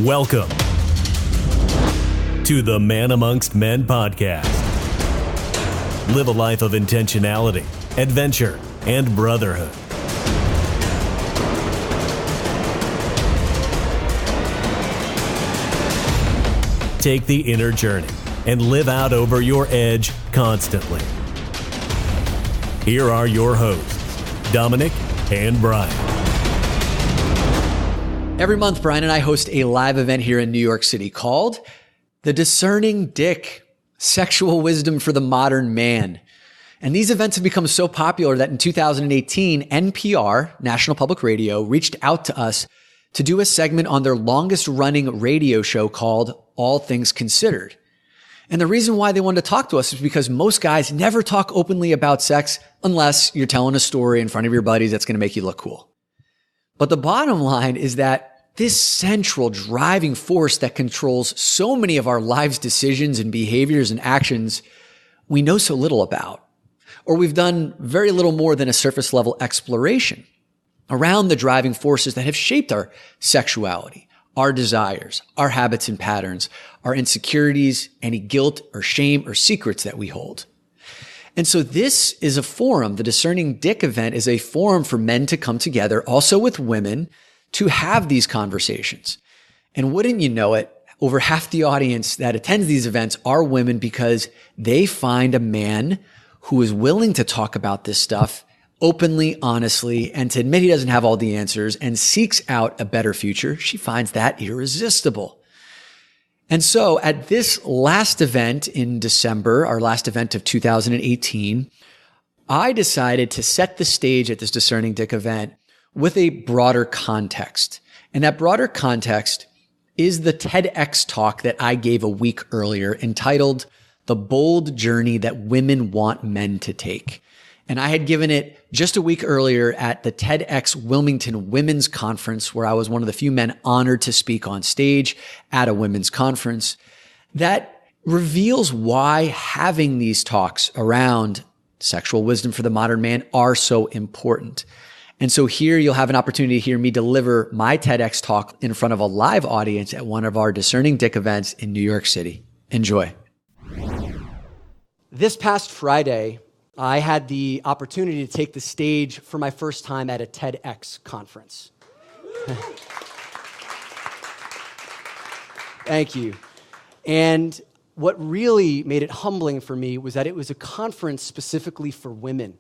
Welcome to the Man Amongst Men podcast. Live a life of intentionality, adventure, and brotherhood. Take the inner journey and live out over your edge constantly. Here are your hosts, Dominick and Brian. Every month, Brian and I host a live event here in New York City called The Discerning Dick, Sexual Wisdom for the Modern Man. And these events have become so popular that in 2018, NPR, National Public Radio, reached out to us to do a segment on their longest running radio show called All Things Considered. And the reason why they wanted to talk to us is because most guys never talk openly about sex unless you're telling a story in front of your buddies that's going to make you look cool. But the bottom line is that this central driving force that controls so many of our lives' decisions and behaviors and actions, we know so little about, or we've done very little more than a surface level exploration around the driving forces that have shaped our sexuality, our desires, our habits and patterns, our insecurities, any guilt or shame or secrets that we hold. And so this is a forum. The Discerning Dick event is a forum for men to come together, also with women, to have these conversations. And wouldn't you know it, over half the audience that attends these events are women because they find a man who is willing to talk about this stuff openly, honestly, and to admit he doesn't have all the answers and seeks out a better future. She finds that irresistible. And so at this last event in December, our last event of 2018, I decided to set the stage at this Discerning Dick event with a broader context. And that broader context is the TEDx talk that I gave a week earlier entitled The Bold Journey That Women Want Men to Take. And I had given it just a week earlier at the TEDx Wilmington Women's Conference, where I was one of the few men honored to speak on stage at a women's conference. That reveals why having these talks around sexual wisdom for the modern man are so important. And so here you'll have an opportunity to hear me deliver my TEDx talk in front of a live audience at one of our Discerning Dick events in New York City. Enjoy. This past Friday, I had the opportunity to take the stage for my first time at a TEDx conference. Thank you. And what really made it humbling for me was that it was a conference specifically for women.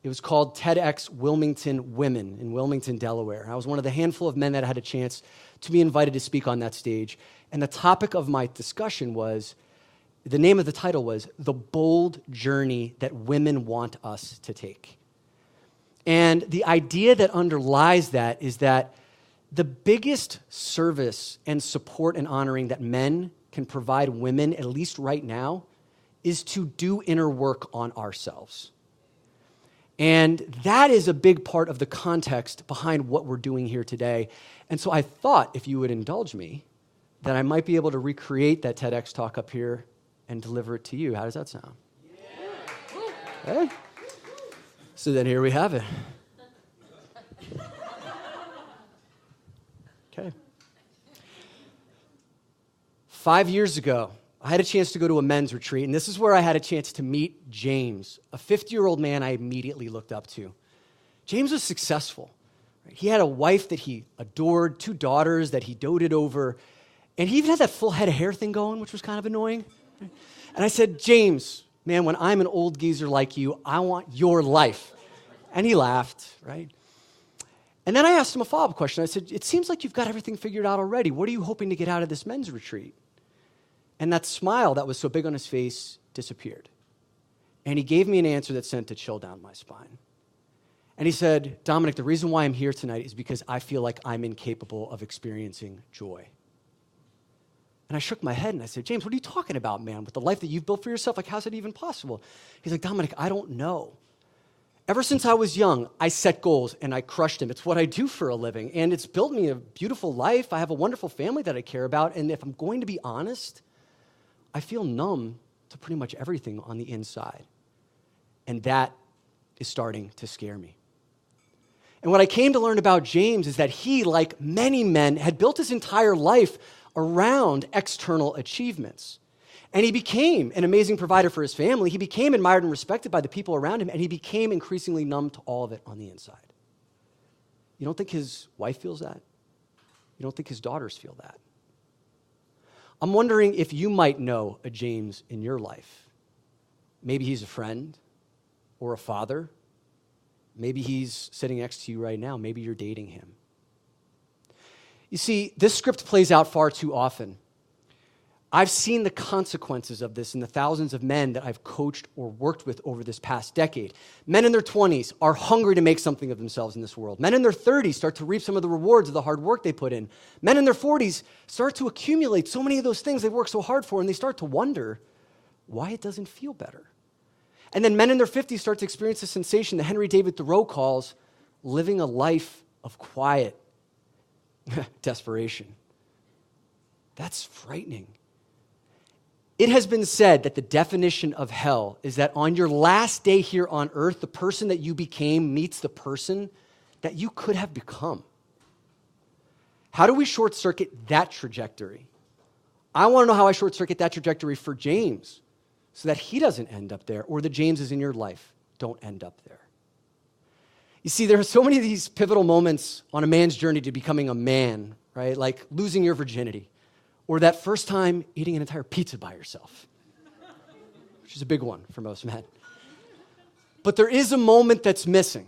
It was called TEDxWilmingtonWomen in Wilmington, Delaware. I was one of the handful of men that had a chance to be invited to speak on that stage. And the topic of my discussion was, the name of the title was The Bold Journey That Women Want Us to Take. And the idea that underlies that is that the biggest service and support and honoring that men can provide women, at least right now, is to do inner work on ourselves. And that is a big part of the context behind what we're doing here today. And so I thought, if you would indulge me, that I might be able to recreate that TEDx talk up here and deliver it to you. How does that sound? Yeah. Hey? So then here we have it. Okay. 5 years ago, I had a chance to go to a men's retreat, and this is where I had a chance to meet James, a 50-year-old man I immediately looked up to. James was successful. He had a wife that he adored, 2 daughters that he doted over, and he even had that full head of hair thing going, which was kind of annoying. And I said, James, man, when I'm an old geezer like you, I want your life. And he laughed, right? And then I asked him a follow-up question. I said, it seems like you've got everything figured out already. What are you hoping to get out of this men's retreat? And that smile that was so big on his face disappeared. And he gave me an answer that sent a chill down my spine. And he said, Dominick, the reason why I'm here tonight is because I feel like I'm incapable of experiencing joy. And I shook my head and I said, James, what are you talking about, man? With the life that you've built for yourself, like, how's it even possible? He's like, Dominick, I don't know. Ever since I was young, I set goals and I crushed them. It's what I do for a living. And it's built me a beautiful life. I have a wonderful family that I care about. And if I'm going to be honest, I feel numb to pretty much everything on the inside. And that is starting to scare me. And what I came to learn about James is that he, like many men, had built his entire life around external achievements. And he became an amazing provider for his family. He became admired and respected by the people around him, and he became increasingly numb to all of it on the inside. You don't think his wife feels that? You don't think his daughters feel that? I'm wondering if you might know a James in your life. Maybe he's a friend or a father. Maybe he's sitting next to you right now. Maybe you're dating him. You see, this script plays out far too often. I've seen the consequences of this in the thousands of men that I've coached or worked with over this past decade. Men in their 20s are hungry to make something of themselves in this world. Men in their 30s start to reap some of the rewards of the hard work they put in. Men in their 40s start to accumulate so many of those things they've worked so hard for, and they start to wonder why it doesn't feel better. And then men in their 50s start to experience a sensation that Henry David Thoreau calls living a life of quiet desperation. That's frightening. It has been said that the definition of hell is that on your last day here on earth, the person that you became meets the person that you could have become. How do we short-circuit that trajectory? I want to know how I short-circuit that trajectory for James so that he doesn't end up there, or the Jameses in your life don't end up there. You see, there are so many of these pivotal moments on a man's journey to becoming a man, right? Like losing your virginity, or that first time eating an entire pizza by yourself, which is a big one for most men. But there is a moment that's missing.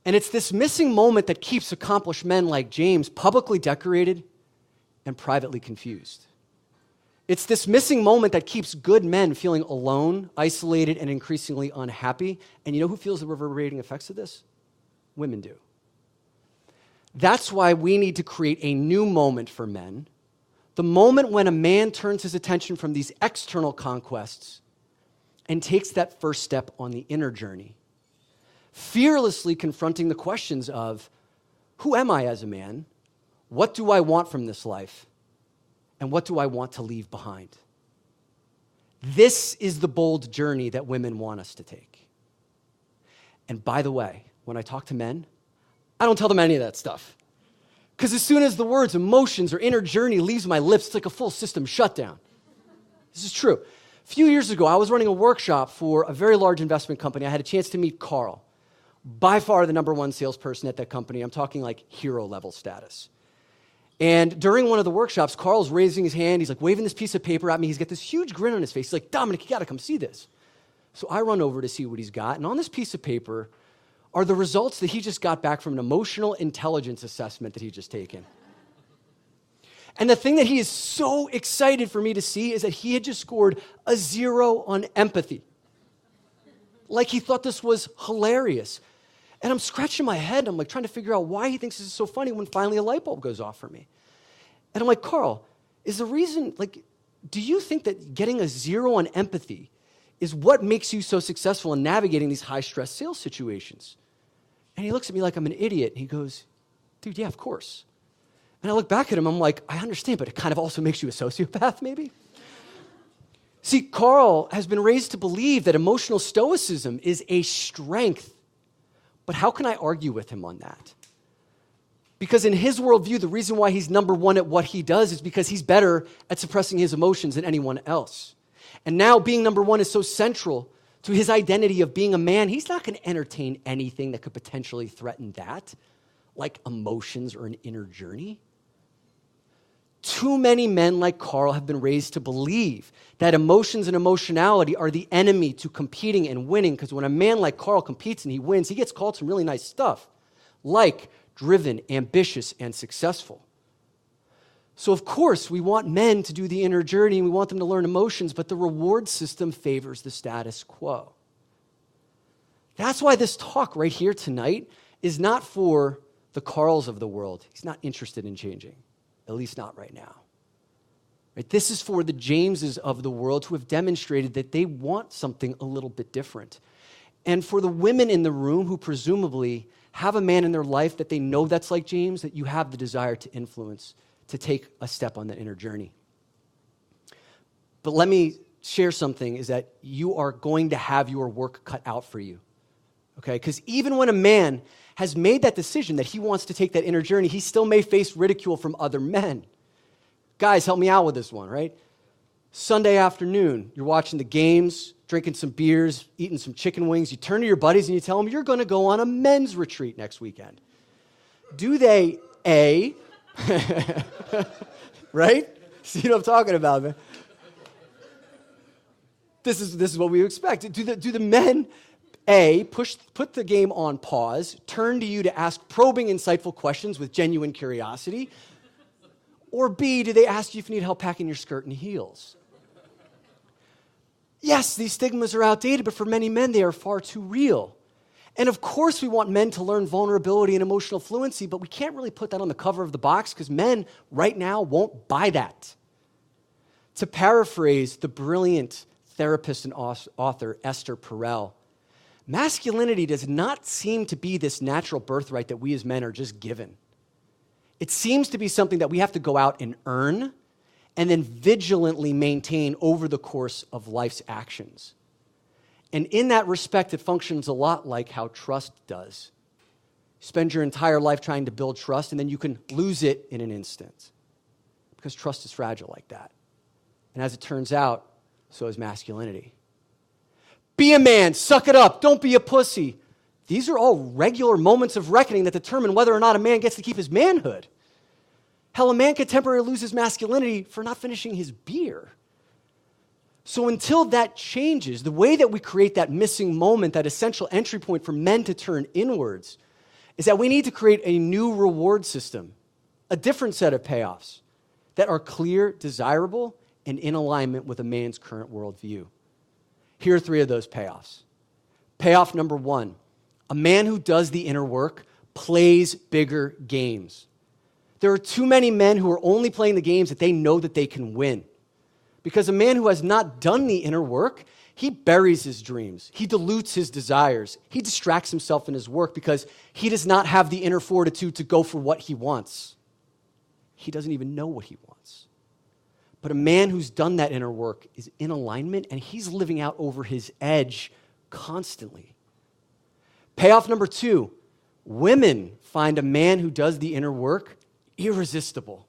And it's this missing moment that keeps accomplished men like James publicly decorated and privately confused. It's this missing moment that keeps good men feeling alone, isolated, and increasingly unhappy. And you know who feels the reverberating effects of this? Women do. That's why we need to create a new moment for men. The moment when a man turns his attention from these external conquests and takes that first step on the inner journey, fearlessly confronting the questions of, who am I as a man? What do I want from this life? And what do I want to leave behind? This is the bold journey that women want us to take. And by the way, when I talk to men, I don't tell them any of that stuff. Because as soon as the words emotions or inner journey leaves my lips, it's like a full system shutdown. This is true. A few years ago, I was running a workshop for a very large investment company. I had a chance to meet Carl, by far the number one salesperson at that company. I'm talking like hero level status. And during one of the workshops, Carl's raising his hand. He's like waving this piece of paper at me. He's got this huge grin on his face. He's like, Dominick, you got to come see this. So I run over to see what he's got. And on this piece of paper are the results that he just got back from an emotional intelligence assessment that he just taken. And the thing that he is so excited for me to see is that he had just scored a 0 on empathy. Like he thought this was hilarious. And I'm scratching my head. I'm like trying to figure out why he thinks this is so funny when finally a light bulb goes off for me. And I'm like, Carl, is the reason, like, do you think that getting a 0 on empathy is what makes you so successful in navigating these high-stress sales situations? And he looks at me like I'm an idiot. And he goes, dude, yeah, of course. And I look back at him. I'm like, I understand, but it kind of also makes you a sociopath, maybe? See, Carl has been raised to believe that emotional stoicism is a strength. But how can I argue with him on that? Because in his worldview, the reason why he's number one at what he does is because he's better at suppressing his emotions than anyone else. And now being number one is so central to his identity of being a man, he's not going to entertain anything that could potentially threaten that, like emotions or an inner journey. Too many men like Carl have been raised to believe that emotions and emotionality are the enemy to competing and winning, because when a man like Carl competes and he wins, he gets called some really nice stuff, like driven, ambitious, and successful. So of course, we want men to do the inner journey and we want them to learn emotions, but the reward system favors the status quo. That's why this talk right here tonight is not for the Carls of the world. He's not interested in changing. At least not right now. Right? This is for the Jameses of the world who have demonstrated that they want something a little bit different. And for the women in the room who presumably have a man in their life that they know that's like James, that you have the desire to influence, to take a step on that inner journey. But let me share something, is that you are going to have your work cut out for you. okay? Because even when a man has made that decision that he wants to take that inner journey, he still may face ridicule from other men. Guys, help me out with this one, right? Sunday afternoon, you're watching the games, drinking some beers, eating some chicken wings. You turn to your buddies and you tell them you're going to go on a men's retreat next weekend. Do they, A, right? See what I'm talking about, man? This is what we expect. Do the men, A, put the game on pause, turn to you to ask probing, insightful questions with genuine curiosity? Or B, do they ask you if you need help packing your skirt and heels? Yes, these stigmas are outdated, but for many men, they are far too real. And of course, we want men to learn vulnerability and emotional fluency, but we can't really put that on the cover of the box because men right now won't buy that. To paraphrase the brilliant therapist and author Esther Perel, masculinity does not seem to be this natural birthright that we as men are just given. It seems to be something that we have to go out and earn and then vigilantly maintain over the course of life's actions. And in that respect, it functions a lot like how trust does. You spend your entire life trying to build trust, and then you can lose it in an instant because trust is fragile like that. And as it turns out, so is masculinity. Be a man, suck it up, don't be a pussy. These are all regular moments of reckoning that determine whether or not a man gets to keep his manhood. Hell, a man could temporarily lose his masculinity for not finishing his beer. So until that changes, the way that we create that missing moment, that essential entry point for men to turn inwards, is that we need to create a new reward system, a different set of payoffs that are clear, desirable, and in alignment with a man's current worldview. Here are 3 of those payoffs. Payoff number 1, a man who does the inner work plays bigger games. There are too many men who are only playing the games that they know that they can win. Because a man who has not done the inner work, he buries his dreams. He dilutes his desires. He distracts himself in his work because he does not have the inner fortitude to go for what he wants. He doesn't even know what he wants. But a man who's done that inner work is in alignment, and he's living out over his edge constantly. Payoff number 2, women find a man who does the inner work irresistible.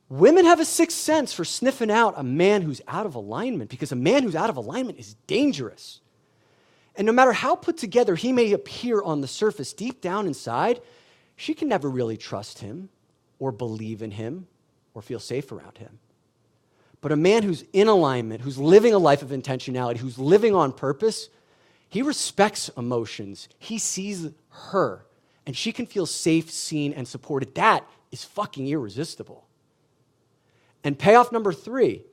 Women have a sixth sense for sniffing out a man who's out of alignment, because a man who's out of alignment is dangerous. And no matter how put together he may appear on the surface, deep down inside, she can never really trust him or believe in him or feel safe around him. But a man who's in alignment, who's living a life of intentionality, who's living on purpose, he respects emotions. He sees her, and she can feel safe, seen, and supported. That is fucking irresistible. And payoff number 3,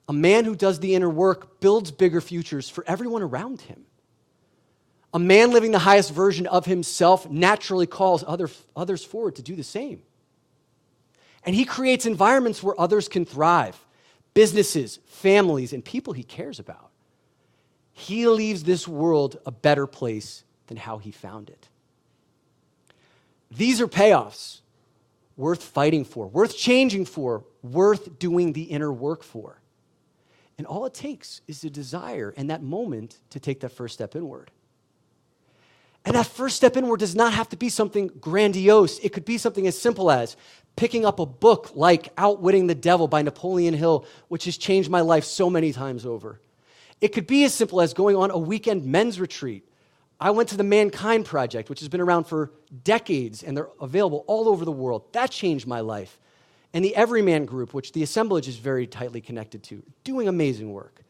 a man who does the inner work builds bigger futures for everyone around him. A man living the highest version of himself naturally calls others forward to do the same. And he creates environments where others can thrive, businesses, families, and people he cares about. He leaves this world a better place than how he found it. These are payoffs worth fighting for, worth changing for, worth doing the inner work for. And all it takes is the desire and that moment to take that first step inward. And that first step inward does not have to be something grandiose. It could be something as simple as picking up a book like Outwitting the Devil by Napoleon Hill, which has changed my life so many times over. It could be as simple as going on a weekend men's retreat. I went to the Mankind Project, which has been around for decades, and they're available all over the world. That changed my life. And the Everyman Group, which the assemblage is very tightly connected to, doing amazing work.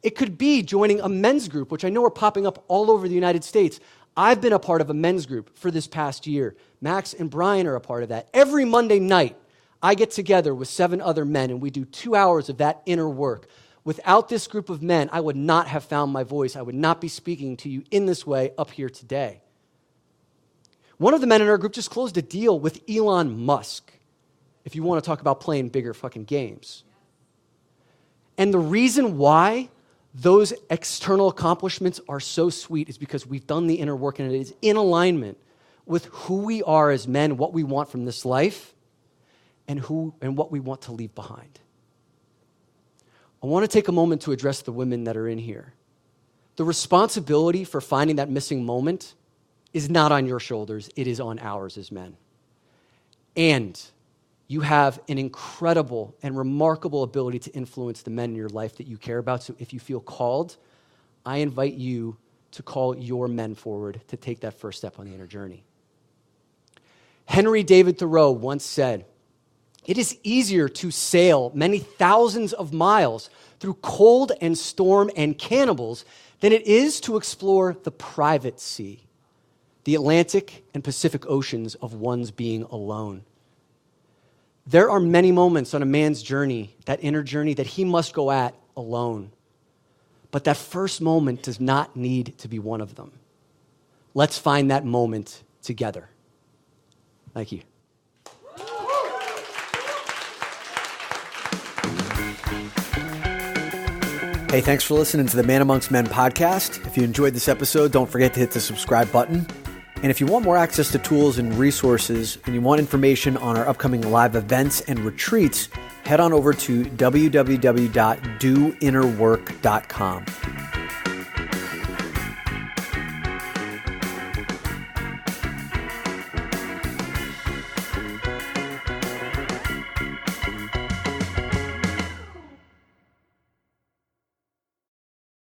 It could be joining a men's group, which I know are popping up all over the United States. I've been a part of a men's group for this past year. Max and Brian are a part of that. Every Monday night, I get together with 7 other men, and we do 2 hours of that inner work. Without this group of men, I would not have found my voice. I would not be speaking to you in this way up here today. One of the men in our group just closed a deal with Elon Musk, if you want to talk about playing bigger fucking games. And the reason why those external accomplishments are so sweet is because we've done the inner work, and it is in alignment with who we are as men, what we want from this life, and what we want to leave behind. I want to take a moment to address the women that are in here. the responsibility for finding that missing moment is not on your shoulders. It is on ours as men. And you have an incredible and remarkable ability to influence the men in your life that you care about. So if you feel called, I invite you to call your men forward to take that first step on the inner journey. Henry David Thoreau once said, "It is easier to sail many thousands of miles through cold and storm and cannibals than it is to explore the private sea, the Atlantic and Pacific Oceans of one's being alone." There are many moments on a man's journey, that inner journey, that he must go at alone. But that first moment does not need to be one of them. Let's find that moment together. Thank you. Hey, thanks for listening to the Man Amongst Men podcast. If you enjoyed this episode, don't forget to hit the subscribe button. And if you want more access to tools and resources, and you want information on our upcoming live events and retreats, head on over to www.doinnerwork.com.